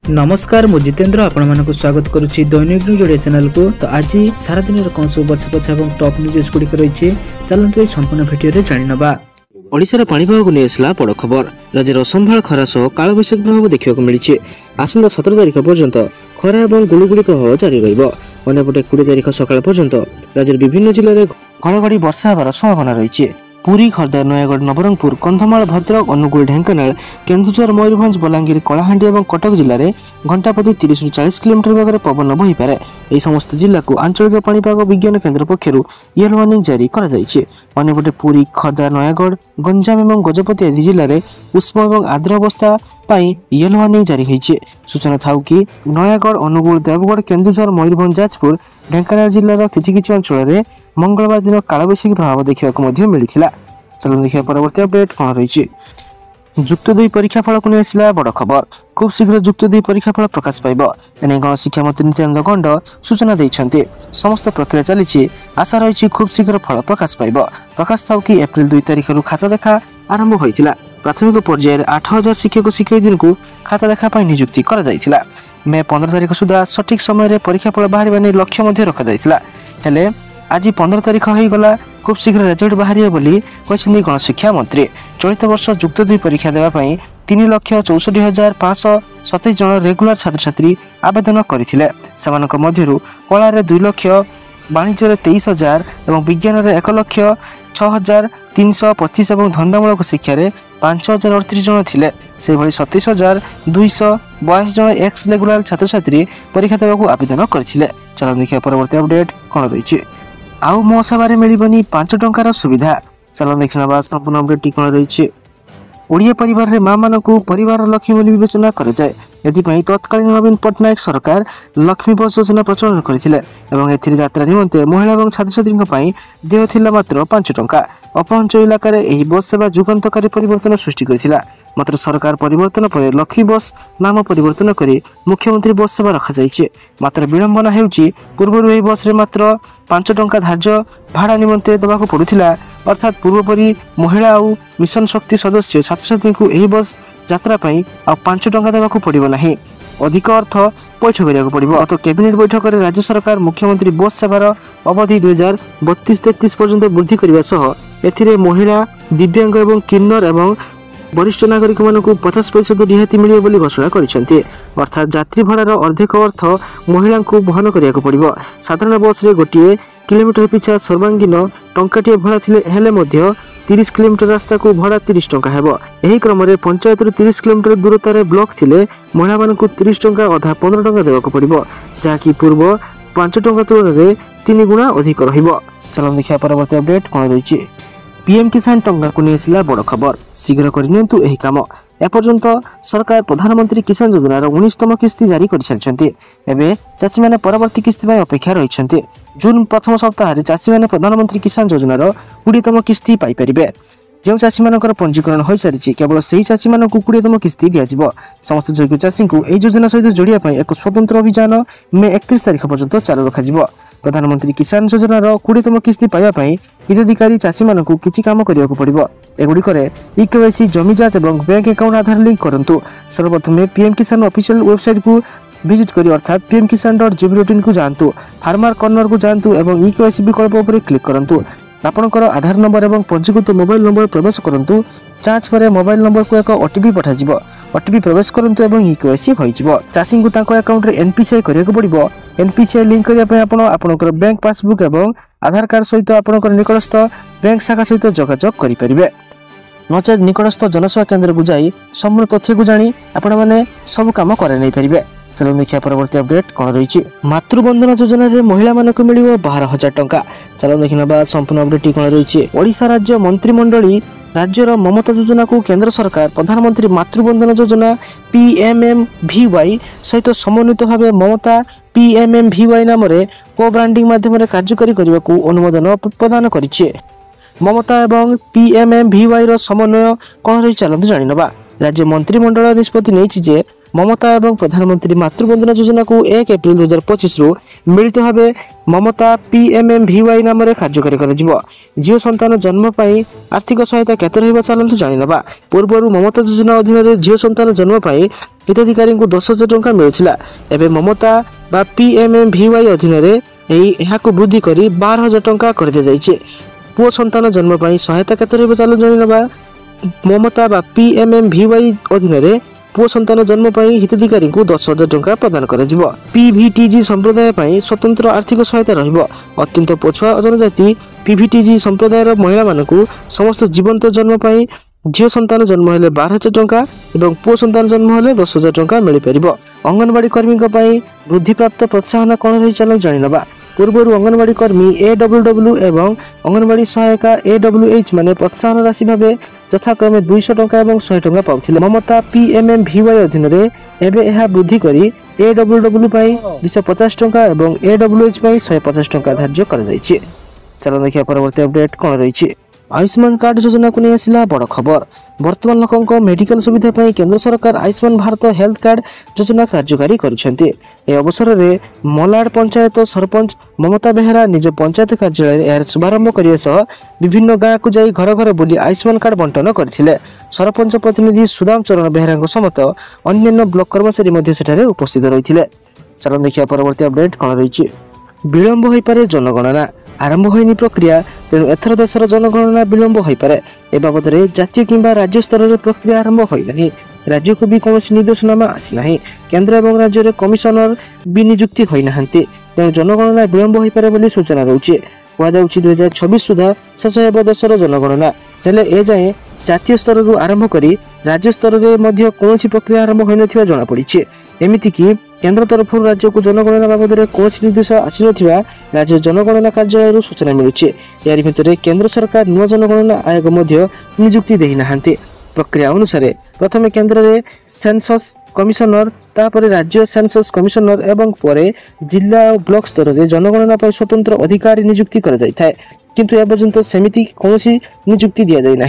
नमस्कार मु जितेंद्र आपण मानक स्वागत करुच्ची दैनिक न्यूज ओडिया चैनल को। तो आज सारा दिन कौन सब बछा बछा और टॉप न्यूज गुड़िक रही चलते संपूर्ण भिडियो जाणी नवा। ओडिशार पाणीपाग को नहीं आसला बड़ खबर। राज्यर असंभाल खरा सह कालबैशाखी प्रभाव देखा मिली। आसंता 17 तारिख पर्यंत खरा और गुड़गुड़ी प्रभाव जारी रपटे 20 तारिख सकाल पर्यंत राज्यर विभिन्न जिले में घड़घड़ी वर्षा होवार संभावना रही। पुरी खर्दा नयागढ़ नवरंगपुर कंधमाल भद्रक अनुगुल ढेंकानाल केन्दुझर मयूरभंज बलांगीर कलाहांडी और कटक जिले में घंटा प्रति 30 ରୁ 40 किलोमीटर वेगर पवन बहीपे। यह समस्त जिला को आंचलिक पाणीपाग विज्ञान केन्द्र पक्षर येलो वार्निंग जारी करपटे पुरी खर्दा नयागढ़ गंजाम और गजपति आदि जिले में उष्म और आर्द्र अवस्था येलो वार्निंग जारी होती। सूचना था कि नयागढ़ अनुगुल देवगढ़ केन्दुझर मयूरभंज जाजपुर ढेंकानाल जिलार किछि अंचल में मंगलवार दिन कालबैशाखी प्रभाव देखा मिलता। चलो देखिए परवर्ती अपडेट कौन रही। जुक्त 2 परीक्षाफल को नहीं आसला बड़ खबर। खूब शीघ्र जुक्त 2 परीक्षाफल प्रकाश पाइब एने गणशिक्षा मंत्री नित्यानंद गंड सूचना देइछन्ते। समस्त प्रक्रिया चली आशा रही खूब शीघ्र फल प्रकाश पाइब। प्रकाश था कि एप्रिल 2 तारिख खाता देखा आरंभ होइतिला। प्राथमिक पर्यायर 8000 शिक्षक शिक्षयित्री को खाता देखा नियुक्ति करा जाइतिला। मे 15 तारिख सुधा सठिक समय परीक्षाफल बाहर लक्ष्य रखा जाइतिला। हेले आज 15 तारिख हो गला। खूब शीघ्र रिजल्ट बाहर बोली गणशिक्षा मंत्री। चलित वर्ष जुक्त 2 परीक्षा देवाई 3,64,527 जन रेगुलर छात्र छात्री आवेदन करते। कला 2 लाख, वाणिज्य 23,000 और विज्ञान 1,06,325 और धंदामूलक शिक्षा 5,038 जन थे। से 27,222 जन एक्स रेगुलर छात्र छात्री परीक्षा देवाक आवेदन करते। चलो देखिए परवर्ती अपडेट कौन रही। आउ मो सेवारे मिलबनी 5 टंकार सुविधा। चलो देखना संपूर्ण अपडेट कौन रही। ओडिया परिवार रे मां मान को परिवार लक्ष्मी बोली विवेचना करे जाए। एथिपाई तत्कालीन नवीन पट्टनायक सरकार लक्ष्मी बस योजना प्रचलन करथिले एवं एथिरे यात्रा निमंते महिला और छात्र छात्री देय थिला मात्र 5 टंका। अपअंचल इलाका एही बस सेवा जुगान्तकारी परिवर्तन सृष्टि करथिला। मात्र सरकार परिवर्तन पर लक्ष्मी बस नाम परिवर्तन करी मुख्यमंत्री बस सेवा रखा जाइछे। मात्र विडंबना हेउची पूर्वरु एही बस रे मात्र 5 टंका धार्य भाड़ा निमंते देबाको पडुथिला। अर्थात पूर्वपरी महिला और मिशन शक्ति सदस्य छात्र छात्री को एही बस यात्रा पई आ 5 टंका देबाको पड़िबो नाही। अधिक अर्थ पैठ करिया पड़िबो। तो कैबिनेट बैठक में राज्य सरकार मुख्यमंत्री बस सेवार अवधि 2032-33 पर्यंत वृद्धि करने सह एथिरे महिला, दिव्यांग एवं किन्नर एवं वरिष्ठ नागरिक मानक 50% रिहाती मिले बोली घोषणा करिसेंते। अर्थात यात्री भाड़ार अर्धेक अर्थ महिला को वहन करिया पड़िबो। साधारण बस रे गोटे किलोमीटर पिछा सर्वांगीन टंकाटे भड़ा थिले हेले मध्य 30 किलोमीटर रास्ता को भड़ा 30 टंका हेबो। एही क्रम रे पंचायत 30 किलोमीटर दूरतार ब्लॉक थिले महिला मानक 30 टंका अधा 15 टंका देबाक पड़िबो, जाकी पूर्व 5 टंका तुलन रे 3 गुणा अधिक रहिबो। चलो देखिया परवर्ती अपडेट कोन रहिछि। पीएम किसान टंका को नहीं आसला बड़ खबर। शीघ्र करनियंतु एही काम। एपर्यंत सरकार प्रधानमंत्री किसान योजनार 19तम किस्ती जारी कर सारिछन्ते। एबे चाषी माने परवर्ती किस्ती पय अपेक्षा रहिछन्ते। जून प्रथम सप्ताह रे चाषी माने प्रधानमंत्री किसान योजनार 20तम किस्ती पाई परिबे। जो चाषी मानकर पंजीकरण हो सारी केवल से चाषी मान 20तम किस्ती दिज्व। समस्त योग्य चाषी को यह योजना सहित जोड़िया एक स्वतंत्र अभियान मे 31 तारिख पर्यंत चालू रखा। प्रधानमंत्री किसान योजनार 20तम किस्ती पाइबापी हिताधिकारी चाषी मान किसी काम करने पड़ो। एगुड़िक इकेवाईसी जमी जांच और बैंक अकाउंट आधार लिंक करूँ। सर्वप्रथम पीएम किसान ऑफिशियल वेबसाइट को विजिट करी अर्थात pmkisan.gov.in को जातु। फार्मर कर्नर को जातु और इकेवाईसी विकल्प पर क्लिक करूँ। आपणकर आधार नंबर और पंजीकृत मोबाइल नंबर प्रवेश करूँ। जांच पर मोबाइल नंबर को एक ओटीपी पठाଯିब। ओटीपी प्रवेश करूँ और इकेवाईसी हो चाषी को अकाउंट रे एनपीसीआई करने पड़ो। एनपीसीआई लिंक करने आपणकर बैंक पासबुक और आधार कार्ड सहित आपणकर निकटस्थ बैंक शाखा सहित जोगाजोग करेंगे। नचेत निकटस्थ जनसेवा केन्द्र को जाई संपूर्ण तथ्य को जानी आपण माने सब काम करे नहीं पारिबे। चलो देखिए परवर्ती अपडेट कौन रही। मातृबंधना योजना रे महिला मानक मिलिबो 12,000 टंका। चलो देखना संपूर्ण अपडेट कौन रही। ओडिशा राज्य मंत्रिमंडली राज्यर ममता योजना को केंद्र सरकार प्रधानमंत्री मातृबंधना योजना PMMVY सहित समन्वित भाव ममता PMMVY नाम को ब्रांडिंग माध्यम कार्यकारी करने को अनुमोदन प्रदान करिछि। ममता एवं PMMVY रो समन्वय कौन रही चलते जानिनबा। राज्य मंत्रिमंडल निष्पत्ति नहीं जे ममता एवं प्रधानमंत्री मातृवंदना योजना को 1 एप्रिल 2025 रु मिलित भाव ममता PMMVY नाम कार्यकारी कर झील संतान जन्म पर आर्थिक सहायता केते रहिबा चलतु जानिनबा। पूर्व ममता योजना अधीन झील संतान जन्म पर हिताधिकारी को 10,000 टंका मिलुथिला। एबे ममता बा PMMVY अधीन वृद्धि कर 12,000 टंका कर दिया जाइछे। पुओ संतान जन्म पर सहायता केते रहिबा चलतु जानिनबा। ममता बा PMMVY अधीन पुओ संतान जन्म पर हिताधिकारी को 10,000 टंका प्रदान कर PVTG संप्रदाय पर स्वतंत्र आर्थिक सहायता रहिबो। अत्यंत पछुआ जनजाति PVTG संप्रदायर महिला मानकु समस्त जीवंत जन्म पर झील संतान जन्म हेले 12,000 टंका और पुओ संतान जन्म हेले 10,000 टंका मिल पार। अंगनवाड़ी कर्मी वृद्धि प्राप्त प्रोत्साहन कौन रही चल जानिनबा। पूर्व अंगनवाड़ी कर्मी AWW एवं अंगनवाड़ी सहायिका AWH माने प्रोत्साहन राशि भाव यथाक्रमे 200 टंका और 100 टंका पाउथिले। ममता PMMVY अधीन एबे यह वृद्धि करी AWW 250 टंका और AWH 150 टंका धार्य कर जाइछे। चलो देखिए परवर्ती अपडेट कौन रही। आयुष्मान कार्ड योजना को नहीं आसला बड़ खबर। वर्तमान लोकों मेडिकल सुविधा पर केंद्र सरकार आयुष्मान भारत हेल्थ कार्ड योजना कार्यकारी करिसेंती। ए अवसर में मलाड पंचायत सरपंच ममता बेहरा निज पंचायत कार्यालय यार शुभारंभ करने सह विभिन्न गाँव को जाई घर घर बुली आयुष्मान कार्ड बंटन करथिले। सरपंच प्रतिनिधि सुदाम चरण बेहरा समेत अन्य ब्लॉक कर्मचारी सेठारे उपस्थित रही। चलो देखिए परवर्ती अपडेट कौन रही। विलंब हो पारे जनगणना आरंभ होनी प्रक्रिया तेणु एथर देशर जनगणना विलंब हो पारे। ए बाबद जातीय किंबा राज्य स्तर में प्रक्रिया आरंभ होना। राज्य को भी कौन निर्देशनामा आसीना। केंद्र और राज्य में कमिशनर भी नियुक्ति होना तेणु जनगणना विलंब हो पारे बोली सूचना रोचे। कहुच्छी 2026 सुधा शेष हो देशर जनगणना हेले ए जाए जातीय स्तर आरंभ कर राज्य स्तर में कौन प्रक्रिया आरंभ होना जमापड़ी। एमतीक केंद्र तरफ राज्य को जनगणना बाबद कौन निर्देश आसी ना राज्य जनगणना कार्यालय सूचना मिलूचे। यार भितर केंद्र सरकार नुआ जनगणना आयोग नियुक्ति देना। प्रक्रिया अनुसार प्रथम केंद्र में सेंसस कमिशनर तापर राज्य सेंसस कमिशनर एवं परे जिला और ब्लॉक स्तर में जनगणना पर स्वतंत्र अधिकारी नियुक्ति कर जाय थाए। किंतु एपर्यंत सेमिति कौन नियुक्ति दि जाए ना।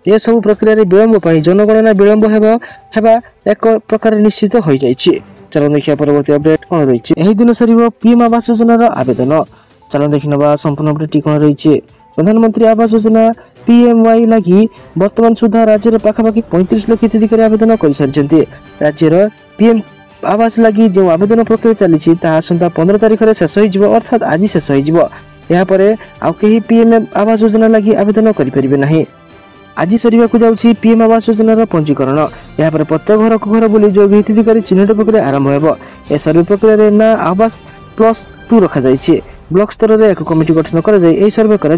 यह सब प्रक्रिया विलंब पर जनगणना विलंब हेबा एक प्रकार निश्चित हो जाइए। चलो देखिए परवर्ती अपडेट कौन रही। यही दिन सर PM आवास योजनार आवेदन। चलो देखी नवा संपूर्ण अपडेट कौन रही। प्रधानमंत्री आवास योजना PMY लगी वर्तमान सुधा राज्य में पाखापाखि 35 लाख हिताधिकारी आवेदन कर सारी। राज्यर PM आवास लगी जो आवेदन प्रक्रिया चली आसंता 15 तारिख में शेष हो अर्थात आज शेष होपर आउ कहीं PM आवास योजना लगी आवेदन करें। आज सरिया को जाउछि PM आवास योजनार पंजीकरण। यहाँ पर प्रत्येक घर को घर बुली जो हिताधिकारी चिन्हट प्रक्रिया आरंभ हो। ए सर्वे प्रक्रिया ना आवास +2 रखा जाइए। ब्लॉक स्तर में एक कमिटी गठन कर सर्वे कर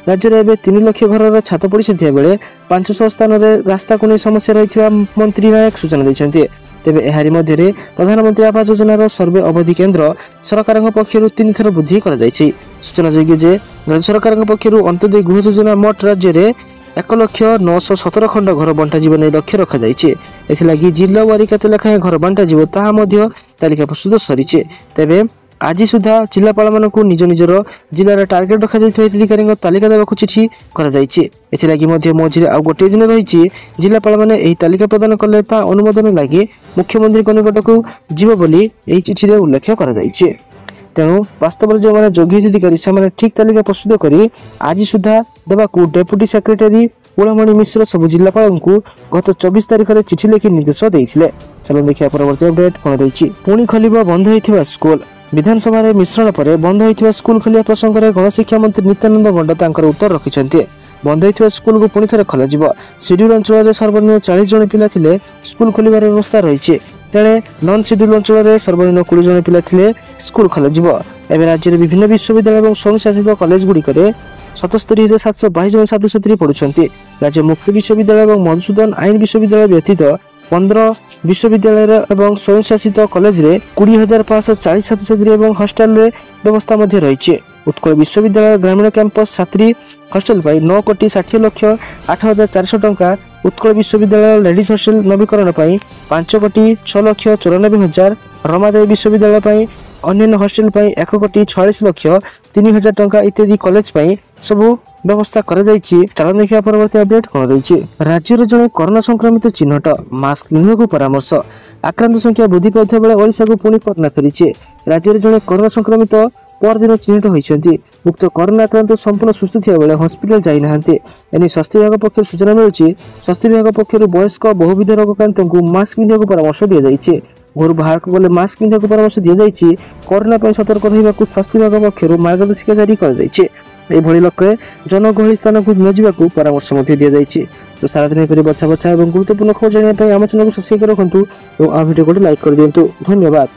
राज्य में 3 लाख घर छात पड़ी बेले 500 स्थान में रास्ता को नहीं समस्या रही मंत्री नायक सूचना देते। तेज एहारी मध्य प्रधानमंत्री आवास योजनार सर्वे अवधि केंद्र सरकार पक्षर 3 थर वृद्धि कर सूचनायोग्य जे राज्य सरकार पक्षर अंत्योदय गृह योजना मोट राज्य में 1,917 खंड घर बंटा जीवन लक्ष्य रखा जाइए। जिला वारी केते लेखाएं घर बंटा जीव ताहा तालिका प्रस्तुत सरी। तेबे आज सुधा जिलापाल मानक निज निजर जिलार टार्गेट रखा हिताधिकारी तालिका देवाक चिठी कर मझे आउ गोटे दिन रही जिलापाल मैंने यही तालिका प्रदान कले अनुमोदन लगे मुख्यमंत्री निकट को जीव बोली चिठी उल्लेख कर। तेणु वास्तव जो मैंने योग्य हिताधिकारी से ठीक तालिका प्रस्तुत कर आज सुधा देवाक डेप्यूटी सेक्रेटरी कुलमणि मिश्र सब जिलापाल को गत 24 तारिख में चिठी लिखि निर्देश देते। चलो देखिए परवर्ती अपडेट कौन रही। पुणी खोल बंद होता स्कूल। विधानसभा मिश्रण पर बंद होता स्कूल खोलिया प्रसंग में गणशिक्षा मंत्री नित्यानंद गंडा उत्तर रखिंट। बंद होता स्कूल को पुणी थे खोल शेड्यूल अंचल सर्वनिम्न 40 जन पिला थिले स्कूल खोलिबार व्यवस्था रही। तेणे नॉन शेड्यूल अंचल में सर्वनिम्न 20 जन पिला थिले स्कूल खोल। एवं राज्य में विभिन्न विश्वविद्यालय और स्वयंशासित कॉलेज गुड़िक 77,722 जन छात्र छात्री पढ़ुंट। राज्य मुक्त विश्वविद्यालय और मधुसूदन आईन विश्वविद्यालय व्यतीत 15 विश्वविद्यालय और स्वयंशासित कॉलेज रे 20,540 छात्र छात्री और हॉस्टल व्यवस्था रही। उत्कल विश्वविद्यालय ग्रामीण कैंपस छात्री हॉस्टल 9,60,08,400 टंका। उत्कल विश्वविद्यालय लेडीज हॉस्टल नवीकरण 5,06,94,000। रमादेवी विश्वविद्यालय अन्य हॉस्टल 1,46,03,000 टंका इत्यादि कॉलेज सबू व्यवस्था चलन देखा परवर्ती अपडेट कौन रही। राज्य में जड़े कोरोना संक्रमित चिन्हट मास्क पिंधक परामर्श। आक्रांत संख्या वृद्धि पाता बेले ओडिशा को पुणी कोरोना फेरी। राज्य में जड़े कोरोना संक्रमित परदिन चिन्हट होती। उक्त कोरोना आक्रांत संपूर्ण सुस्थ थे बेले हस्पिटाल जाना। एने स्वास्थ्य विभाग पक्ष सूचना मिलूँ। स्वास्थ्य विभाग पक्ष वयस्क बहुविध रोगाक्रांत मास्क पिंधक परामर्श दी जाए। घर बाहर को गले मास्क पिंधक परामर्श दी जाए। कोरोना पर सतर्क रहा स्वास्थ्य विभाग पक्ष मार्गदर्शिका जारी कर लक्ष्य जनगहली स्थान को न जावाक परामर्श दी जाए। तो सारा दिन बछा बछा और गुरुत्वपूर्ण खबर जानापी आम चैनल को सब्सक्राइब रखुँ और भिडियो को लाइक कर दिंतु। धन्यवाद।